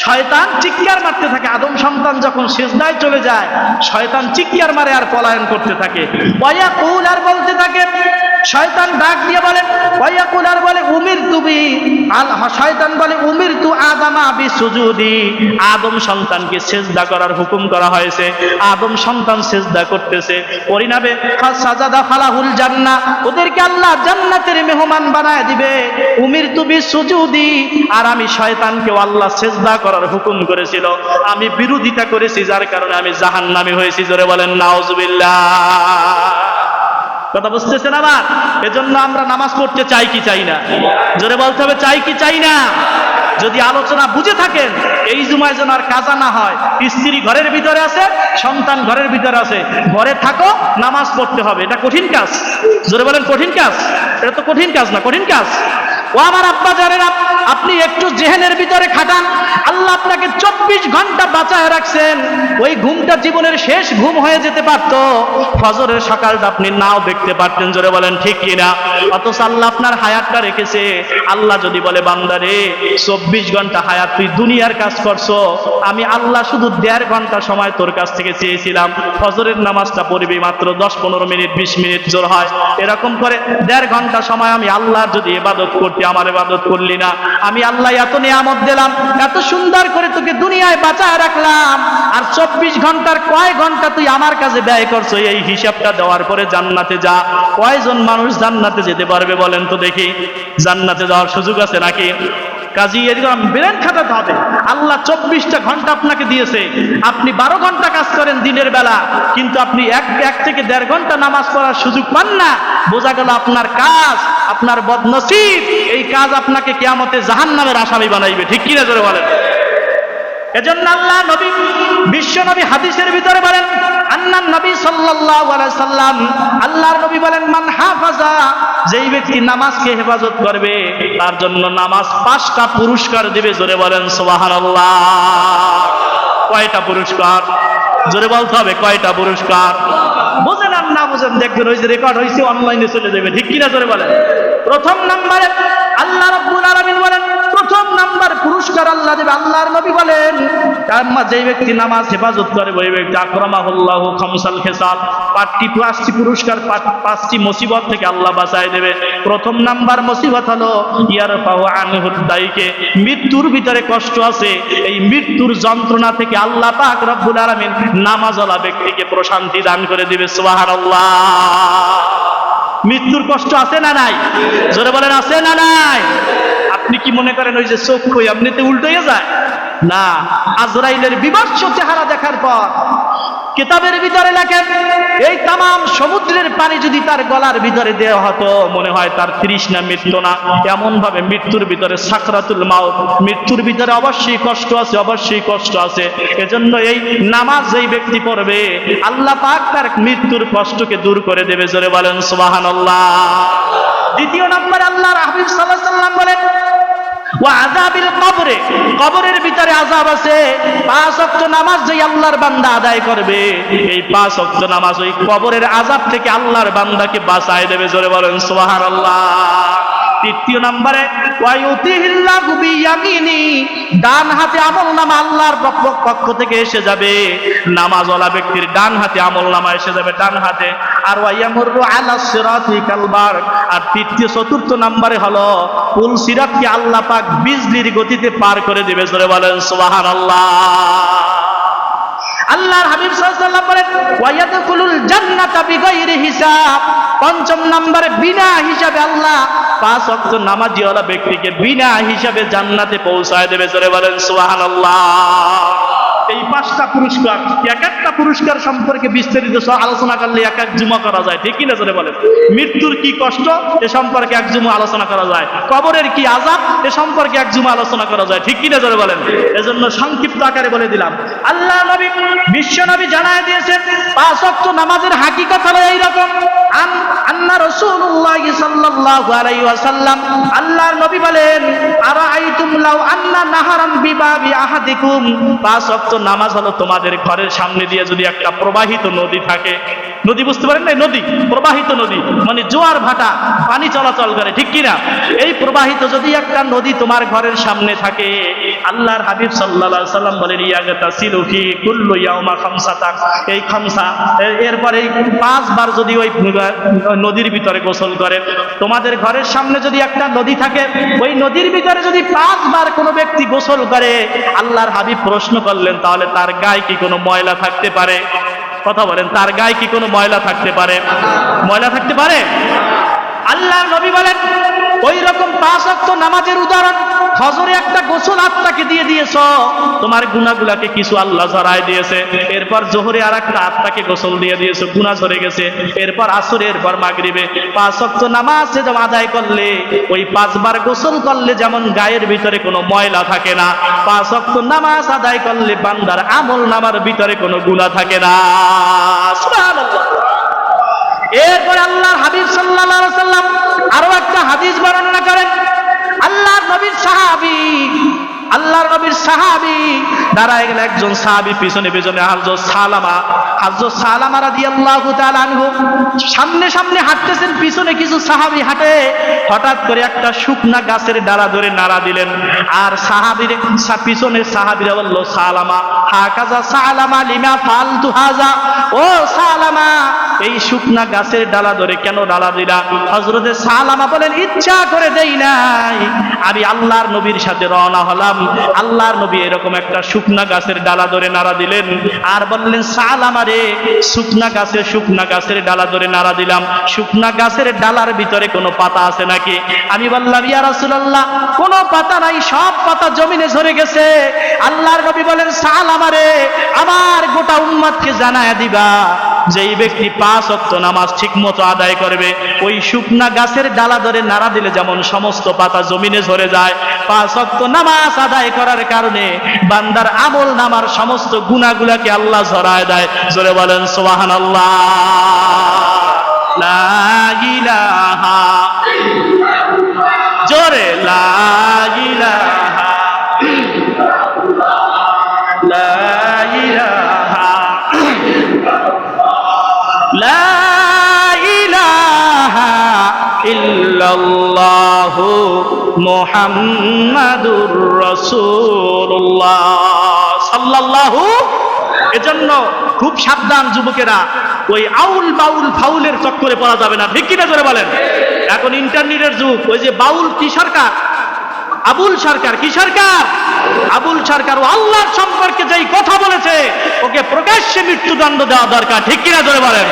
শয়তান চিৎকার মারতে থাকে। আদম সন্তান যখন সিজদায় চলে যায়, শয়তান চিৎকার মারে আর পলায়ন করতে থাকে। ওয়ায়াকুল, আর বলতে থাকে, শয়তান ডাক দিয়ে বলে, ওয়ায়াকুল, আর বলে, উমিরতু বি আল, শয়তান বলে, উমিরতু আদামা বিসুজুদি, আদম সন্তানকে সিজদা করার হুকুম করা হয়েছে। আদম সন্তান সিজদা করতেছে, পরিণামে ফাসাজাদা ফালাহুল জান্নাহ, ওদেরকে আল্লাহ জান্নাতের মেহমান বানায় দিবে। উমিরতু বিসুজুদি, আর আমি শয়তানকেও আল্লাহ সিজদা করার হুকুম করেছিল, আমি বিরোধিতা করেছি, যার কারণে আমি জাহান্নামী হয়েছি। জোরে বলেন নাউজুবিল্লাহ। কথা বুঝতেছেন আমার? এজন্য আমরা নামাজ পড়তে চাই কি চাই না? জোরে বলতে হবে, চাই কি চাই না? যদি আলোচনা বুঝে থাকেন, এই জুমায় যেন আর কাজা না হয়। স্ত্রী ঘরের ভিতরে আছে, সন্তান ঘরের ভিতরে আছে, ঘরে থাকো, নামাজ পড়তে হবে। এটা কঠিন কাজ? জোরে বলেন কঠিন কাজ? এটা তো কঠিন কাজ না, কঠিন কাজ। ও আমার আব্বা জানেন, আপনি একটু জেহেনের ভিতরে খাটান, আল্লাহ আপনাকে 24 ঘন্টা বাঁচায় রাখছেন। ওই ঘুমটা জীবনের শেষ ঘুম হয়ে যেতে পারতো, ফজরের সকালটা আপনি নাও দেখতে পারতেন। জোরে বলেন ঠিক কিনা? অথচ আল্লাহ আপনার হায়াতটা রেখেছে। আল্লাহ যদি বলে, বান্দারে 24 ঘন্টা হায়াত তুই দুনিয়ার কাজ করছো, আমি আল্লাহ শুধু 1.5 ঘন্টা সময় তোর কাছ থেকে চেয়েছিলাম, ফজরের নামাজটা পড়বি মাত্র 10-15 মিনিট, 20 মিনিট জোর হয়, এরকম করে 1.5 ঘন্টা সময় আমি আল্লাহর যদি ইবাদত করতে, আমার ইবাদত করলি না। আমি আল্লাহ এত নিয়ামত দিলাম, এত সুন্দর করে তোকে দুনিয়ায় বাঁচায় রাখলাম, আর 24 ঘন্টার কয় ঘন্টা তুই আমার কাছে ব্যয় করছো, এই হিসাবটা দেওয়ার পরে জান্নাতে যা। কয়জন মানুষ জান্নাতে যেতে পারবে বলেন তো দেখি? জান্নাতে যাওয়ার সুযোগ আছে নাকি? কাজী এরকম ব্রেন খাটাতে হবে। আল্লাহ 24টা ঘন্টা আপনাকে দিয়েছে, আপনি 12 ঘন্টা কাজ করেন দিনের বেলা, কিন্তু আপনি এক থেকে 1.5 ঘন্টা নামাজ পড়ার সুযোগ পান না। বোঝা গেল আপনার কাজ, আপনার বদনসিব, এই কাজ আপনাকে কিয়ামতে জাহান্নামের আসামি বানাইবে। ঠিক কিনা জোরে বলেন? এজন্য আল্লাহ নবী, বিশ্ব নবী হাদিসের ভিতরে বলেন, আন্নান নবী সাল্লাল্লাহু আলাইহি সাল্লাম, আল্লাহর নবী বলেন, মান হাফাজা, যেই ব্যক্তি নামাজকে হেফাজত করবে, তার জন্য নামাজ 5টা পুরস্কার দিবে। জোরে বলেন সুবহানাল্লাহ। কয়টা পুরস্কার? জোরে বলতে হবে, কয়টা পুরস্কার? বুঝেন আর না বুঝেন দেখবেন ওই যে রেকর্ড হয়েছে অনলাইনে চলে যাবে। ঠিক কিনা জোরে বলেন? প্রথম নম্বরে আল্লাহ রাব্বুল আলামিন বলেন, প্রথম নাম্বার পুরস্কার আল্লাহ দেবে। আল্লাহর নবী বলেন, যেই ব্যক্তি নামাজ হেফাজত করে, ওই ব্যক্তি আকরামাহুল্লাহু খামসাল খেসাল, 5টি পুরস্কার, 5টি মুসিবত থেকে আল্লাহ বাঁচায় দেবে। প্রথম নাম্বার মুসিবত হলো ইয়ারফাউ আনহুদ দাইকে, মৃত্যুর ভিতরে কষ্ট আছে, এই মৃত্যুর যন্ত্রণা থেকে আল্লাহ পাক রব্বুল আলামিন নামাজওয়ালা ব্যক্তিকে প্রশান্তি দান করে দিবে। সুবহানাল্লাহ। মৃত্যুর কষ্ট আছে না নাই? জোরে বলেন, আছে না নাই? আপনি কি মনে করেন ওই যে চোখ কই এমনিতে উল্টো হয়ে যায়? না, আজরাইলের বিভৎস চেহারা দেখার পর কিতাবের ভিতরে লেখেন, এই তামাম সমুদ্রের পানি যদি তার গলার ভিতরে দেওয়া হতো, মনে হয় তার তৃষ্ণা মৃত্যু না। এমন ভাবে মৃত্যুর ভিতরে সাকরাতুল মাউত, মৃত্যুর ভিতরে অবশ্যই কষ্ট আছে, অবশ্যই কষ্ট আছে। এজন্য এই নামাজ যেই ব্যক্তি পড়বে, আল্লাহ পাক তার মৃত্যুর কষ্টকে দূর করে দেবে। জোরে বলেন সুবহানাল্লাহ। দ্বিতীয় নম্বরে আল্লাহর হাবিব সাল্লাল্লাহু আলাইহি ওয়াসাল্লাম বলেন, ওয়া আযাবিল কবরে, কবরের ভিতরে আযাব আছে। 5 ওয়াক্ত নামাজ যেই আল্লাহর বান্দা আদায় করবে, এই 5 ওয়াক্ত নামাজ ওই কবরের আযাব থেকে আল্লাহর বান্দাকে বাঁচায় দেবে। জোরে বলেন সুবহানাল্লাহ। তৃতীয় নম্বরে ওয়ায়ুতিহিল্লাহু বিয়ামিনি, ডান হাতে আমলনামা আল্লাহর পক্ষ থেকে এসে যাবে। নামাজওয়ালা ব্যক্তির ডান হাতে আমলনামা এসে যাবে, ডান হাতে। আর ওয়ায়ামুরু আলা সিরাতি কালবার, আর চতুর্থ নম্বরে হলো পুল সিরাতকে আল্লাহ পাক বিজলির গতিতে পার করে দিবে। জোরে বলেন সুবহানাল্লাহ। আল্লাহর হাবিব সাল্লাল্লাহু আলাইহি ওয়াসাল্লাম বলেন, ওয়ায়াদখুলুল জান্নাতা বিগাইরি হিসাব। পঞ্চম নম্বরে বিনা হিসাবে আল্লাহ 5 ওয়াক্ত নামাজিওয়ালা ব্যক্তিকে বিনা হিসাবে জান্নাতে পৌঁছায় দেবে। জোরে বলেন সুবহানাল্লাহ। এই 5টা পুরস্কার, এক একটা পুরস্কার সম্পর্কে বিস্তারিত আলোচনা করলে এক জুমা করা যায়। ঠিক কিনা জোরে বলেন? মৃত্যুর কি কষ্ট এ সম্পর্কে এক জুমা আলোচনা করা যায়, কবরের কি আযাব এ সম্পর্কে এক জুমা আলোচনা করা যায়। ঠিক কিনা জোরে বলেন? এজন্য সংক্ষিপ্ত আকারে বলে দিলাম। আল্লাহ নবী, বিশ্ব নবী জানায় দিয়েছেন 5 ওয়াক্ত নামাজের হাকিকত হলো এইরকম। আন্না রাসূলুল্লাহ সাল্লাল্লাহু আলাইহি ওয়াসাল্লাম, আল্লাহর নবী বলেন, আরাআইতুম লাউ আন্না নাহারাম বিবাবি আহাদিকুম, 5 ওয়াক্ত নামাজ হলো তোমাদের ঘরের সামনে দিয়ে যদি একটা প্রবাহিত নদী থাকে, নদী বুঝতে পারেন না? নদী, প্রবাহিত নদী, মানে জোয়ার ভাটা পানি চলাচল করে, ঠিক কিনা? এই প্রবাহিত যদি একটা নদী তোমার ঘরের সামনে থাকে, আল্লাহর হাবিব সাল্লাল্লাহু আলাইহি সাল্লাম বলেন ইয়াগতাসিলু ফি কুল্লু ইয়াউমা খামসাতান, এই খামসা, এরপরে 5 বার যদি ওই নদীর ভিতরে গোসল করে, তোমাদের ঘরের সামনে যদি একটা নদী থাকে, ওই নদীর ভিতরে যদি 5 বার কোনো ব্যক্তি গোসল করে, আল্লাহর হাবিব প্রশ্ন করলেন তাহলে তার গায়ে কি কোনো ময়লা থাকতে পারে? কথা বলেন, তার গায়ে কি কোনো ময়লা থাকতে পারে? ময়লা থাকতে পারে? আল্লাহর নবী বলেন ওই রকম 5 ওয়াক্ত নামাজের উদাহরণ, ফজরে একটা গোসল আত্মাকে দিয়ে দিয়েছ, তোমার গুনাহগুলোকে কিছু আল্লাহ ঝরায় দিয়েছে। এরপর জোহরে আর একটা আত্মাকে গোসল দিয়ে দিয়েছে, গুনাহ ঝরে গেছে। এরপর আসরে, এরপর মাগরিবে 5 ওয়াক্ত নামাজ যেমন আদায় করলে, ওই 5 বার গোসল করলে যেমন গায়ের ভিতরে কোনো ময়লা থাকে না, 5 ওয়াক্ত নামাজ আদায় করলে বান্দার আমল নামার ভিতরে কোনো গুনাহ থাকে না। সুবহানাল্লাহ। এরপর আল্লাহর হাবিব সাল্লাল্লাহু আলাইহি সাল্লাম আরো একটা হাদিস বর্ণনা করেন। আল্লাহর নবীর সাহাবী দাঁড়ায় গেল, একজন সাহাবী পিছনে পিছনে হযরত সালামা রাদিয়াল্লাহু তাআলা আনহু সামনে সামনে হাঁটতেছেন, পিছনে কিছু সাহাবী হাঁটে। হঠাৎ করে একটা শুকনা গাছের ডালা ধরে নাড়া দিলেন, আর পিছনের সাহাবীরা বলল, সালামা হাকাজা সালামা লিমা ফালতু হাজা, ও সালামা এই শুকনা গাছের ডালা ধরে কেন ডালা দিলা? হযরতে সালামা বলেন, ইচ্ছা করে দেই নাই, আমি আল্লাহর নবীর সাথে রওনা হলাম, আল্লাহর নবী এরকম একটা শুকনা গাছের ডালা ধরে নাড়া দিলেন, আর বললেন, সালামা রে শুকনা গাছের ডালা ধরে নাড়া দিলাম, শুকনা গাছের ডালার ভিতরে কোনো পাতা আছে নাকি? আমি বললাম, ইয়া রাসূলুল্লাহ কোনো পাতা নাই, সব পাতা জমিনে ঝরে গেছে। আল্লাহর নবী বলেন, সালামা রে আমার গোটা উম্মতকে জানায়া দিবা, যেই ব্যক্তি 5 ওয়াক্ত নামাজ ঠিক মতো আদায় করবে, ওই শুকনা গাছের ডালা ধরে নাড়া দিলে যেমন সমস্ত পাতা জমিনে ঝরে যায়, 5 ওয়াক্ত নামাজ আদায় করার কারণে বান্দার আমল নামার সমস্ত গুনাহগুলোকে আল্লাহ ঝরায় দেয়। জোরে বলেন সুবহানাল্লাহ। লা ইলাহা ইল্লাল্লাহ, জোরে লা ইলাহা ইল্লাল্লাহ, লা ইলাহা লা ইলাহা ইল্লাল্লাহু মুহাম্মাদুর রাসূলুল্লাহ সাল্লাল্লাহু। এজন্য খুব সাবধান যুবকেরা, ওই আউল বাউল ফাউলের চক্করে পড়া যাবে না, ঠিক কিনা জোরে বলেন? এখন ইন্টারনেটের যুগ, ওই যে বাউল কি সরকার, আবুল সরকার, কি সরকার? আবুল সরকার, ও আল্লাহর সম্পর্কে যেই কথা বলেছে ওকে প্রকাশ্যে মৃত্যুদণ্ড দেওয়া দরকার, ঠিক কিনা জোরে বলেন?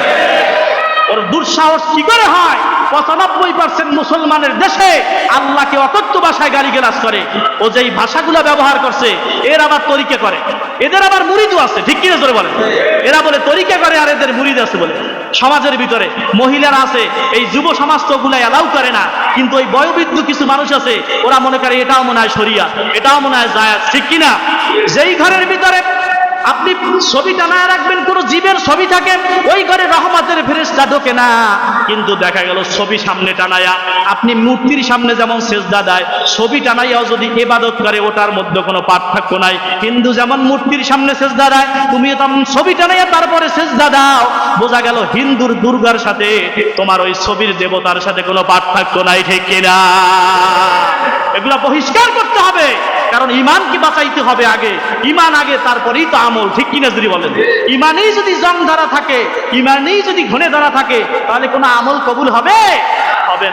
ওর দুঃসাহস কি করে হয়? 95% মুসলমানের দেশে আল্লাহকে অকথ্য ভাষায় গালিগালাজ করে, ও যেই ভাষাগুলো ব্যবহার করছে, এর আবার তরিকা করে, এদের আবার মুরিদও আছে, ঠিক কিনা জোরে বলেন? এরা বলে তরিকা করে আর এদের মুরিদ আছে বলে। সমাজের ভিতরে মহিলারা আছে, এই যুব সমাজ তো ওগুলা অ্যালাউ করে না, কিন্তু ওই বয়োবৃদ্ধ কিছু মানুষ আছে, ওরা মনে করে এটাও মনে হয় শরিয়াত, এটাও মনে হয় জায়েজ, ঠিক কিনা? যেই ঘরের ভিতরে আপনি ছবি টানায় রাখবেন, কোন জীবের ছবি থাকে, ওই ঘরে রহমতের ফেরেশতা ঢোকে না। কিন্তু দেখা গেল ছবি সামনে টানায়া, আপনি মূর্তির সামনে যেমন সেজদা দেয়, ছবি টানাইয়াও যদি ইবাদত করে, ওটার মধ্যে কোনো পার্থক্য নাই। হিন্দু যেমন মূর্তির সামনে সেজদা দেয়, তুমিও তেমন ছবি টানাইয়া তারপরে সেজদা দাও, বোঝা গেল হিন্দুর দুর্গার সাথে তোমার ওই ছবির দেবতার সাথে কোনো পার্থক্য নাই, ঠিক কিনা? এগুলা বহিষ্কার করতে হবে, কারণ ইমানকে বাঁচাইতে হবে আগে, ইমান আগে, তারপরেই তো আমল, ঠিক কিনা যদি বলেন? ইমানেই যদি জং ধরা থাকে, ইমানেই যদি ঘনে ধরা থাকে, তাহলে কোনো আমল কবুল হবে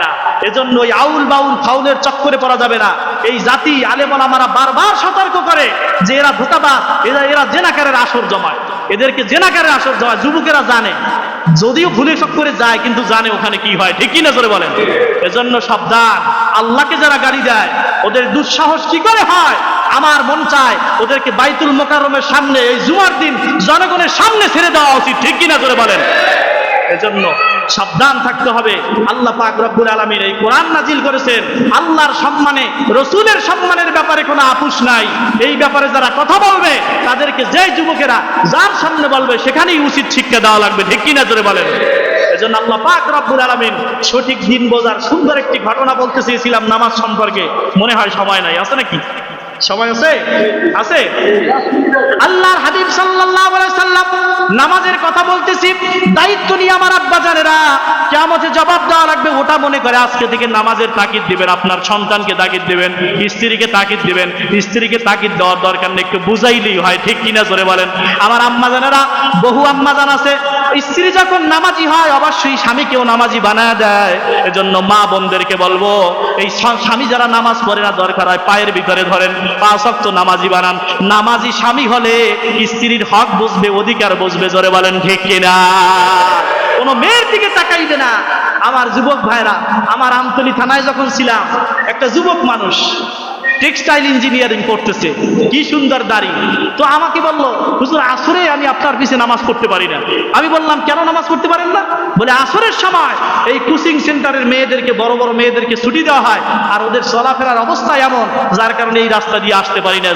না। এজন্য ওই আউল বাউল ফাউলের চক্করে পড়া যাবে না। এই জাতি আলেম ওলামারা বারবার সতর্ক করে যে এরা ধোঁকাবাজ, এরা জেনাকারের আসর জমায়, এদেরকে জেনাকারের আসর জমায়। যুবকেরা জানে, যদিও ভুলে চক্করে যায়, কিন্তু জানে ওখানে কি হয়, ঠিক কিনা জোরে বলেন? এজন্য সাবধান। আল্লাহকে যারা গালি দেয়, ওদের দুঃসাহস কি করে হয়? আমার মন চায় ওদেরকে বাইতুল মোকাররমের সামনে এই জুমার দিন জনগণের সামনে ছেড়ে দেওয়া উচিত, ঠিক কিনা জোরে বলেন? এজন্য সাবধান থাকতে হবে। আল্লাহ পাক রব্বুল আলামিন এই কোরআন নাজিল করেছেন আল্লাহর সম্মানে, রাসূলের সম্মানের ব্যাপারে কোনো আপোষ নাই। এই ব্যাপারে যারা কথা বলবে, তাদেরকে যে যুবকেরা যার সামনে বলবে, সেখানেই উচিত শিক্ষা দেওয়া লাগবে, ঠিক কিনা জোরে বলেন? এজন্য আল্লাহ পাক রব্বুল আলামিন সঠিক দিন বোঝার সুন্দর একটি ঘটনা বলতে চেয়েছিলাম নামাজ সম্পর্কে, মনে হয় সময় নাই, আছে নাকি? সময় আছে? আল্লাহর হাবিব সাল্লাল্লাহু আলাইহি সাল্লাম নামাজের কথা বলতেছি, দায়িত্ব নিয়ে আমার আব্বা জানেরা কিয়ামতে জবাব দেওয়া লাগবে। ওটা মনে করে আজকে থেকে নামাজের তাকিদ দিবেন, আপনার সন্তানকে তাকিদ দিবেন, স্ত্রীকে তাকিদ দিবেন। স্ত্রীকে তাকিদ দেওয়ার দরকার নেই, একটু বুঝাইলেই হয়, ঠিক কিনা জোরে বলেন। আমার আম্মা জানেরা, বহু আম্মা জান আছে, স্ত্রী যখন নামাজি হয় অবশ্যই স্বামীকেও নামাজি বানায় দেয়। এজন্য মা বোনদেরকে বলবো, এই স্বামী যারা নামাজ পড়ে না, দরকার হয় পায়ের ভিতরে ধরেন, 5 ওয়াক্ত নামাজি বানান। নামাজি স্বামী হলে স্ত্রীর হক বুঝবে, অধিকার বুঝবে, জোরে বলেন ঠিক কিনা। কোনো মেয়ের দিকে তাকাইবে না। আমার যুবক ভাইরা, আমার আমতলী থানায় যখন ছিলাম, একটা যুবক মানুষ টেক্সটাইল ইঞ্জিনিয়ারিং করতেছে, কি সুন্দর দাড়ি। তো আমাকে বললো, হুজুর আসরে আমি আপনার পিছনে নামাজ পড়তে পারি না। আমি বললাম, কেন নামাজ পড়তে পারেন না? বলে আসরের সময় এই কোচিং সেন্টারের মেয়েদেরকে, বড় বড় মেয়েদেরকে ছুটি দেওয়া হয়, আর ওদের চলাফেরার অবস্থা এমন, যার কারণে এই রাস্তা দিয়ে আসতে পারি না।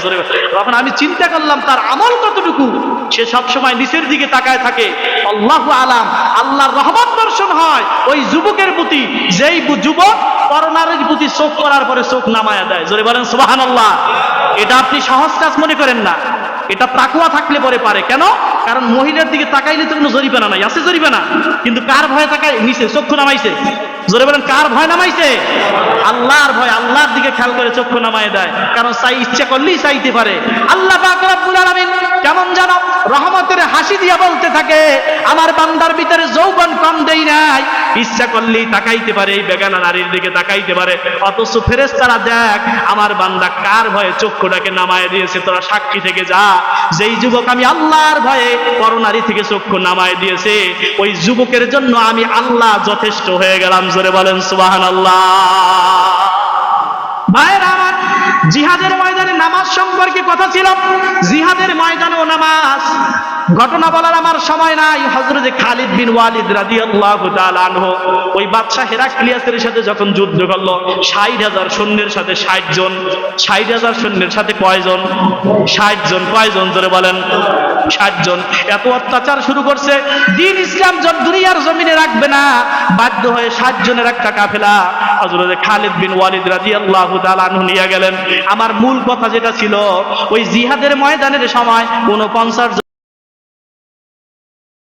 তখন আমি চিন্তা করলাম, তার আমল কতটুকু। সে সবসময় নিচের দিকে তাকায় থাকে। আল্লাহু আলাম, আল্লাহর রহমত বর্ষণ হয় ওই যুবকের প্রতি, যেই যুবক পরনারীর প্রতি চোখ করার পরে চোখ নামায়া দেয়। জোরে বলেন সুবহানাল্লাহ। এটা আপনি সহজ কাজ মনে করেন না, এটা তাকওয়া থাকলে পরে পারে। কেন? কারণ মহিলার দিকে তাকাইলে তো কোনো জরিমানা নাই, আছে জরিমানা, কিন্তু কার ভয়ে তাকায়? নিচে চক্ষু নামাইছে। জোরে বলেন, কার ভয় নামাইছে? আল্লাহর ভয়। আল্লাহর দিকে খেয়াল করে চক্ষু নামায় দেয়, কারণ চাই, ইচ্ছা করলেই চাইতে পারে। আল্লাহ পাক রব্বুল আলামিন কেমন জানো রহমতের হাসি দিয়া বলতে থাকে, আমার বান্দার ভিতরে যৌবন কম দেই নাই, ইচ্ছা করলেই তাকাইতে পারে, এই বেগানা নারীর দিকে তাকাইতে পারে। অথচ ফেরেশতারা দেখ আমার বান্দা কার ভয়ে চক্ষুটাকে নামায় দিয়েছে, তোরা সাক্ষী থেকে যা। যেই যুবক আমি আল্লাহর ভয়ে পরনারী থেকে চক্ষু নামায় দিয়েছে, ওই যুবকের জন্য আমি আল্লাহ যথেষ্ট হয়ে গেলাম। জোরে বলেন সুবহানাল্লাহ। ভাইরা আমার, জিহাদের ময়দানে নামাজ সম্পর্কে কথা ছিল। জিহাদের ময়দানেও নামাজ, ঘটনা বলার আমার সময় নাই। হযরত খালিদ বিন ওয়ালিদ রাদিয়াল্লাহু তাআলা আনহু ওই বাদশা হেরাক্লিয়াসের সাথে যখন যুদ্ধ করলো, 60,000 সৈন্যের সাথে 60 জন, 60,000 সৈন্যের সাথে কয়জন? 60 জন। কয়জন? জোরে বলেন। 60 জন। এত অত্যাচার শুরু করছে, দ্বীন ইসলাম দুনিয়ার জমিনে রাখবে না, বাধ্য হয়ে 60 জনের একটা কাফেলা হযরত খালিদ বিন ওয়ালিদ রাদিয়াল্লাহু তাআলা আনহু নিয়ে গেলেন। আমার মূল কথা যেটা ছিল, ওই জিহাদের ময়দানের সময় 49